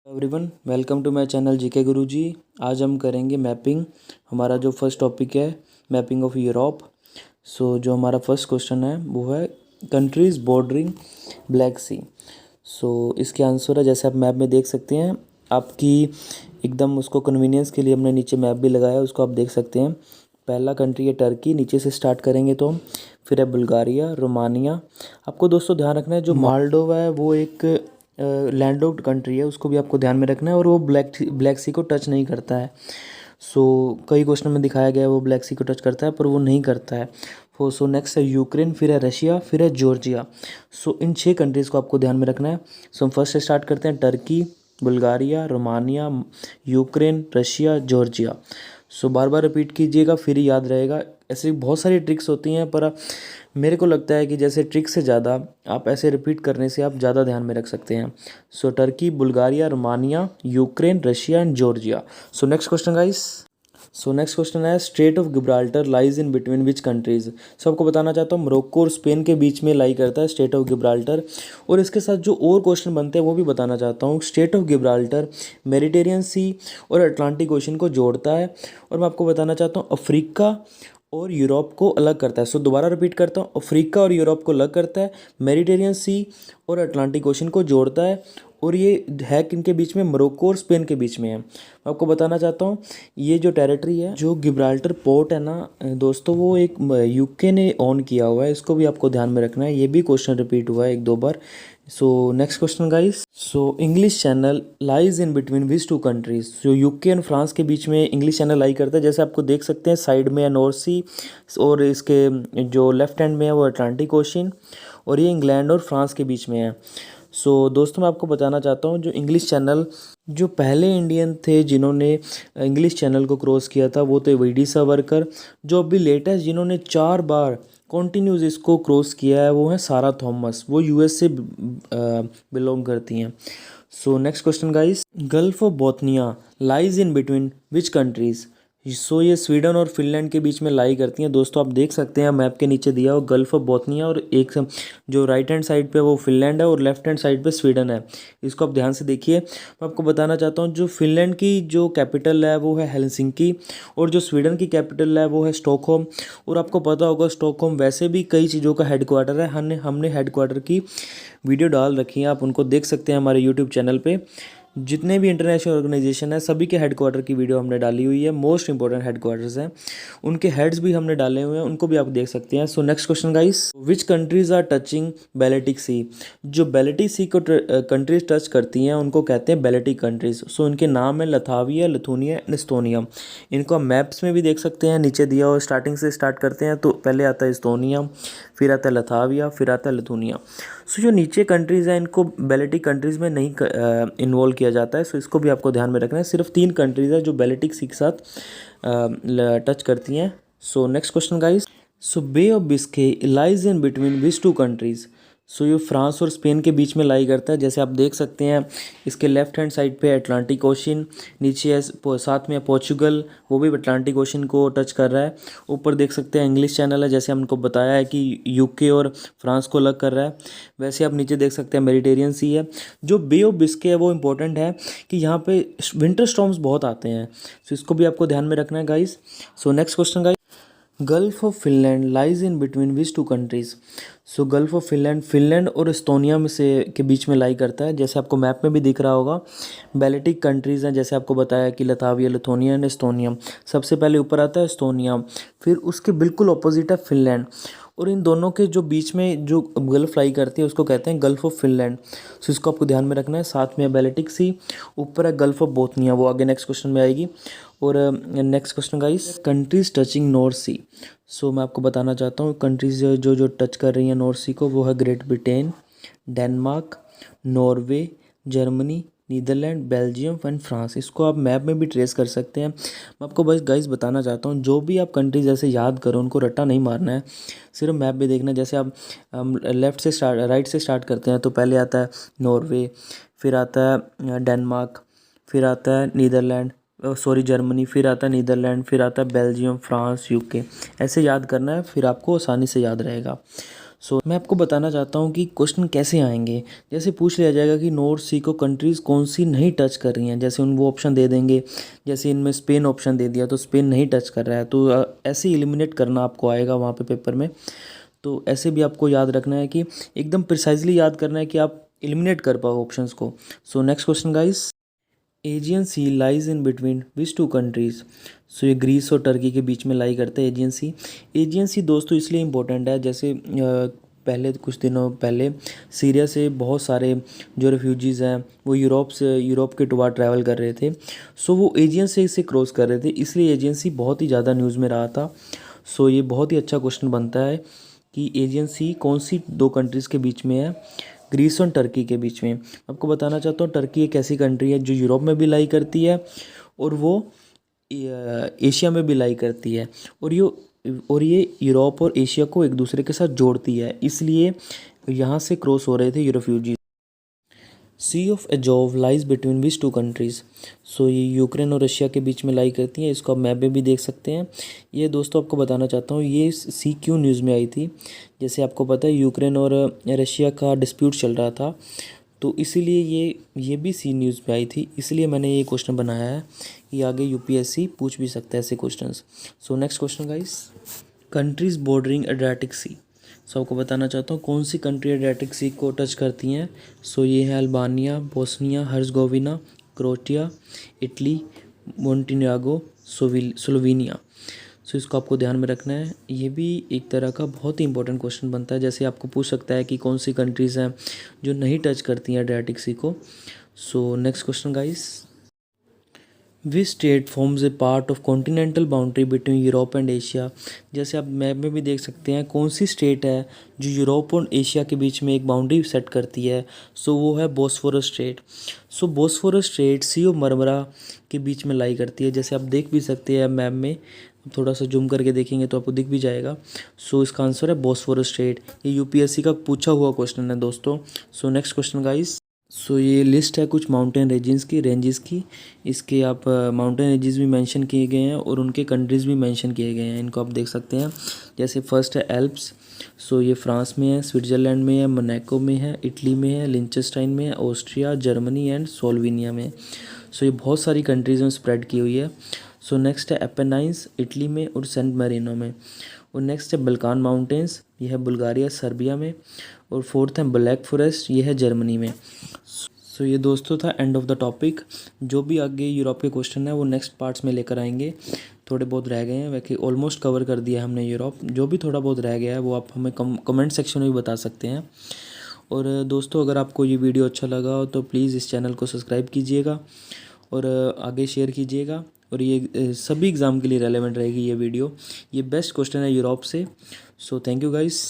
Everyone, welcome to my channel GK Guruji. आज हम करेंगे मैपिंग। हमारा जो फर्स्ट टॉपिक है मैपिंग ऑफ यूरोप। जो हमारा फर्स्ट क्वेश्चन है वो है कंट्रीज़ बॉर्डरिंग ब्लैक सी। इसके आंसर है, जैसे आप मैप में देख सकते हैं, आपकी एकदम उसको कन्वीनियंस के लिए हमने नीचे मैप भी लगाया है, उसको आप देख सकते हैं। पहला कंट्री है टर्की, नीचे से स्टार्ट करेंगे तो हम। फिर है बुल्गारिया, रोमानिया। आपको दोस्तों ध्यान रखना है, जो मालडोवा है वो एक लैंड लॉक्ड कंट्री है, उसको भी आपको ध्यान में रखना है, और वो ब्लैक सी को टच नहीं करता है। कई क्वेश्चन में दिखाया गया है वो ब्लैक सी को टच करता है, पर वो नहीं करता है। नेक्स्ट है यूक्रेन, फिर है रशिया, फिर है जॉर्जिया। इन 6 कंट्रीज़ को आपको ध्यान में रखना है। हम फर्स्ट से स्टार्ट करते हैं, Turkey, Bulgaria, Romania, Ukraine, Russia, Georgia. बार बार रिपीट कीजिएगा, फिर ही याद रहेगा। ऐसे बहुत सारी ट्रिक्स होती हैं, पर मेरे को लगता है कि जैसे ट्रिक से ज़्यादा आप ऐसे रिपीट करने से आप ज़्यादा ध्यान में रख सकते हैं। Turkey, Bulgaria, Romania, Ukraine, Russia and Georgia. Next question guys. Next question है, strait of Gibraltar lies in between which countries. आपको बताना चाहता हूँ, मोरक्को और स्पेन के बीच में लाई करता है स्ट्रेट ऑफ गिब्राल्टर। और इसके साथ जो और क्वेश्चन बनते हैं वो भी बताना चाहता हूँ। स्ट्रेट ऑफ गिब्राल्टर मेडिटेरियन सी और अटलांटिक ओशन को जोड़ता है, और मैं आपको बताना चाहता हूँ अफ्रीका और यूरोप को अलग करता है। दोबारा रिपीट करता हूँ, अफ्रीका और यूरोप को अलग करता है, मेडिटेरियन सी और अटलांटिक ओशन को जोड़ता है, और ये है किनके बीच में? मोरक्को और स्पेन के बीच में है। मैं आपको बताना चाहता हूँ, ये जो टेरिटरी है, जो गिब्राल्टर पोर्ट है ना दोस्तों, वो एक यूके ने ओन किया हुआ है। इसको भी आपको ध्यान में रखना है, ये भी क्वेश्चन रिपीट हुआ है 1-2 बार। Next question guys. English Channel lies in between which 2 countries. UK and France के बीच में इंग्लिश चैनल लाई करता है। जैसे आपको देख सकते हैं, साइड में है नॉर्थ सी, और इसके जो लेफ्ट हैंड में है वो अटलांटिक ओशन, और ये इंग्लैंड और फ्रांस के बीच में है। दोस्तों, मैं आपको बताना चाहता हूँ, जो इंग्लिश चैनल, जो पहले इंडियन थे जिन्होंने इंग्लिश चैनल को क्रॉस किया था, वो थे वीडी सावरकर। जो अभी लेटेस्ट जिन्होंने 4 बार कॉन्टिन्यूस इसको क्रॉस किया है वो है सारा थॉमस, वो यूएस से बिलोंग करती हैं। Next question guys. Gulf of Bothnia lies in between which countries. ये स्वीडन और फिनलैंड के बीच में लाई करती हैं। दोस्तों, आप देख सकते हैं मैप के नीचे दिया हो गल्फ ऑफ बोथनिया, और एक जो राइट हैंड साइड पे वो फिनलैंड है और लेफ्ट हैंड साइड पे स्वीडन है। इसको आप ध्यान से देखिए। मैं आपको बताना चाहता हूँ, जो फिनलैंड की जो कैपिटल है वो है हेलसिंकी, और जो स्वीडन की कैपिटल है वो है स्टॉकहोम। और आपको पता होगा स्टॉकहोम वैसे भी कई चीज़ों का हेडक्वार्टर है। हमने हेडक्वार्टर की वीडियो डाल रखी है, आप उनको देख सकते हैं हमारे यूट्यूब चैनल पे। जितने भी इंटरनेशनल ऑर्गेनाइजेशन है सभी के हेडक्वार्टर की वीडियो हमने डाली हुई है। मोस्ट इंपॉर्टेंट हेडक्वार्टर्स हैं, उनके हेड्स भी हमने डाले हुए हैं, उनको भी आप देख सकते हैं। Next question guys. Which countries are touching Baltic Sea. जो बेलेटिक सी को कंट्रीज टच करती हैं उनको कहते हैं बेलेटिक कंट्रीज। इनके नाम है लथाविया, लिथुनिया एंड एस्टोनिया। इनको आप मैप्स में भी देख सकते हैं, नीचे दिया हो। स्टार्टिंग से स्टार्ट करते हैं तो पहले आता है एस्टोनिया, फिर आता है लथाविया, फिर आता है लिथुनिया। जो नीचे कंट्रीज़ हैं इनको बेलेटिक कंट्रीज़ में नहीं इन्वॉल्व किया जाता है। इसको भी आपको ध्यान में रखना है। सिर्फ 3 कंट्रीज़ है जो बेलेटिक सी के साथ टच करती हैं। Next question guys. Bay of Biscay lies in between which 2 countries. ये फ्रांस और स्पेन के बीच में लाई करता है। जैसे आप देख सकते हैं, इसके लेफ्ट हैंड साइड पे अटलांटिक ओशन, नीचे है साथ में पोर्चुगल, वो भी अटलांटिक ओशन को टच कर रहा है। ऊपर देख सकते हैं इंग्लिश चैनल है, जैसे हमको बताया है कि यूके और फ्रांस को अलग कर रहा है, वैसे आप नीचे देख सकते हैं मेडिटेरियन सी है। जो बे ऑफ बिस्के है वो इंपॉर्टेंट है कि यहाँ पे विंटर स्टॉर्म्स बहुत आते हैं, इसको भी आपको ध्यान में रखना है guys. Next question guys. Gulf of Finland lies in between which 2 countries. Gulf of Finland और एस्टोनिया में से के बीच में लाई करता है। जैसे आपको मैप में भी दिख रहा होगा, बेलेटिक कंट्रीज़ हैं, जैसे आपको बताया कि लथाविया, लिथुनिया एंड एस्टोनिया। सबसे पहले ऊपर आता है एस्टोनिया, फिर उसके बिल्कुल ऑपोजिट है फिनलैंड, और इन दोनों के जो बीच में जो गल्फ लाई करती है उसको कहते हैं गल्फ ऑफ फिनलैंड। इसको आपको ध्यान में रखना है। साथ में बेलेटिक सी, ऊपर है गल्फ ऑफ बोथनिया, वो आगे नेक्स्ट क्वेश्चन में आएगी। और next question guys. Countries touching North Sea. मैं आपको बताना चाहता हूँ कंट्रीज जो टच कर रही हैं नॉर्थ सी को, वो है Great Britain, Denmark, Norway, Germany, Netherlands, Belgium and France. इसको आप मैप में भी ट्रेस कर सकते हैं। मैं आपको बस गाइस बताना चाहता हूँ, जो भी आप कंट्रीज ऐसे याद करो उनको रट्टा नहीं मारना है, सिर्फ मैप भी देखना है। जैसे आप राइट से स्टार्ट करते हैं तो पहले आता है नॉर्वे, फिर आता है डेनमार्क, फिर आता है नीदरलैंड, जर्मनी, फिर आता है नीदरलैंड, फिर आता है बेल्जियम, फ्रांस, यूके। ऐसे याद करना है, फिर आपको आसानी से याद रहेगा। सो मैं आपको बताना चाहता हूँ कि क्वेश्चन कैसे आएंगे। जैसे पूछ लिया जाएगा कि नॉर्थ सी को कंट्रीज़ कौन सी नहीं टच कर रही हैं, जैसे उन वो ऑप्शन दे देंगे। जैसे इनमें स्पेन ऑप्शन दे दिया तो स्पेन नहीं टच कर रहा है, तो ऐसे ही एलिमिनेट करना आपको आएगा वहाँ पे पेपर में। तो ऐसे भी आपको याद रखना है कि एकदम प्रिसाइजली याद करना है कि आप एलिमिनेट कर पाओ ऑप्शंस को। So next question guys, Aegean Sea lies in between which two countries. So ये ग्रीस और टर्की के बीच में लाई करते हैं एजियन सी। एजियन सी दोस्तों इसलिए इम्पोर्टेंट है, जैसे पहले कुछ दिनों पहले सीरिया से बहुत सारे जो रेफ्यूजीज़ हैं वो यूरोप के टुवार्ड ट्रैवल कर रहे थे। सो वो एजियन से इसे क्रॉस कर रहे थे, इसलिए एजियन सी बहुत ही ज़्यादा न्यूज़ में रहा था। सो ये बहुत ही अच्छा क्वेश्चन बनता है कि एजियन सी कौन सी दो कंट्रीज़ के बीच में है। ग्रीस और टर्की के बीच में। आपको बताना चाहता हूँ टर्की एक ऐसी कंट्री है जो यूरोप में भी लाई करती है और वो एशिया में भी लाई करती है, और ये यूरोप और एशिया को एक दूसरे के साथ जोड़ती है, इसलिए यहाँ से क्रॉस हो रहे थे ये refugee. Sea of Azov lies between which two countries. So ये यूक्रेन और रशिया के बीच में लाई करती हैं, इसको आप मैप में भी देख सकते हैं। ये दोस्तों आपको बताना चाहता हूँ ये सी क्यों न्यूज़ में आई थी। जैसे आपको पता है यूक्रेन और रशिया का डिस्प्यूट चल रहा था, तो इसीलिए ये भी सी न्यूज़ में आई थी, इसलिए मैंने ये क्वेश्चन बनाया है कि आगे यूपीएससी पूछ भी सकता है ऐसे questions. So next question guys, countries bordering Adriatic Sea. So आपको बताना चाहता हूँ कौन सी कंट्री एड्रियाटिक सी को टच करती हैं। सो ये है Albania, Bosnia Herzegovina, Croatia, Italy, Montenegro, Slovenia. So इसको आपको ध्यान में रखना है, ये भी एक तरह का बहुत ही इंपॉर्टेंट क्वेश्चन बनता है। जैसे आपको पूछ सकता है कि कौन सी कंट्रीज़ हैं जो नहीं टच करती हैं एड्रियाटिक सी को। So next question guys, which state forms a part of continental boundary between Europe and Asia. जैसे आप मैप में भी देख सकते हैं कौन सी स्टेट है जो यूरोप और एशिया के बीच में एक बाउंड्री सेट करती है। सो वो है Bosphorus strait. So Bosphorus strait sea of Marmara के बीच में लाई करती है, जैसे आप देख भी सकते हैं मैप में, थोड़ा सा जूम करके देखेंगे तो आपको दिख भी जाएगा। सो इसका आंसर है बोस्फोरस स्टेट। ये यूपीएससी का पूछा हुआ क्वेश्चन है दोस्तों। सो नेक्स्ट क्वेश्चन गाइस, सो ये लिस्ट है कुछ माउंटेन रेंजेस की। इसके आप माउंटेन रेंजेस भी मेंशन किए गए हैं और उनके कंट्रीज़ भी मेंशन किए गए हैं, इनको आप देख सकते हैं। जैसे फर्स्ट है एल्प्स। सो ये फ्रांस में है, स्विट्ज़रलैंड में है, मोनाको में है, इटली में है, लिंचेस्टाइन में है, ऑस्ट्रिया, जर्मनी एंड स्लोवेनिया में। सो ये बहुत सारी कंट्रीज़ में स्प्रेड की हुई है। सो नेक्स्ट है एपेनाइंस, इटली में और सेंट मैरिनो में। और नेक्स्ट है बल्कान माउंटेन्स, ये है बुल्गारिया सर्बिया में। और फोर्थ है ब्लैक फॉरेस्ट, ये है जर्मनी में। सो ये दोस्तों था एंड ऑफ द टॉपिक। जो भी आगे यूरोप के क्वेश्चन है वो नेक्स्ट पार्ट्स में लेकर आएंगे। थोड़े बहुत रह गए हैं, वैसे ऑलमोस्ट कवर कर दिया हमने यूरोप। जो भी थोड़ा बहुत रह गया है वो आप हमें कमेंट सेक्शन में भी बता सकते हैं। और दोस्तों अगर आपको ये वीडियो अच्छा लगा हो तो प्लीज़ इस चैनल को सब्सक्राइब कीजिएगा और आगे शेयर कीजिएगा। और ये सभी एग्ज़ाम के लिए रेलेवेंट रहेगी ये वीडियो। ये बेस्ट क्वेश्चन है यूरोप से। So thank you guys.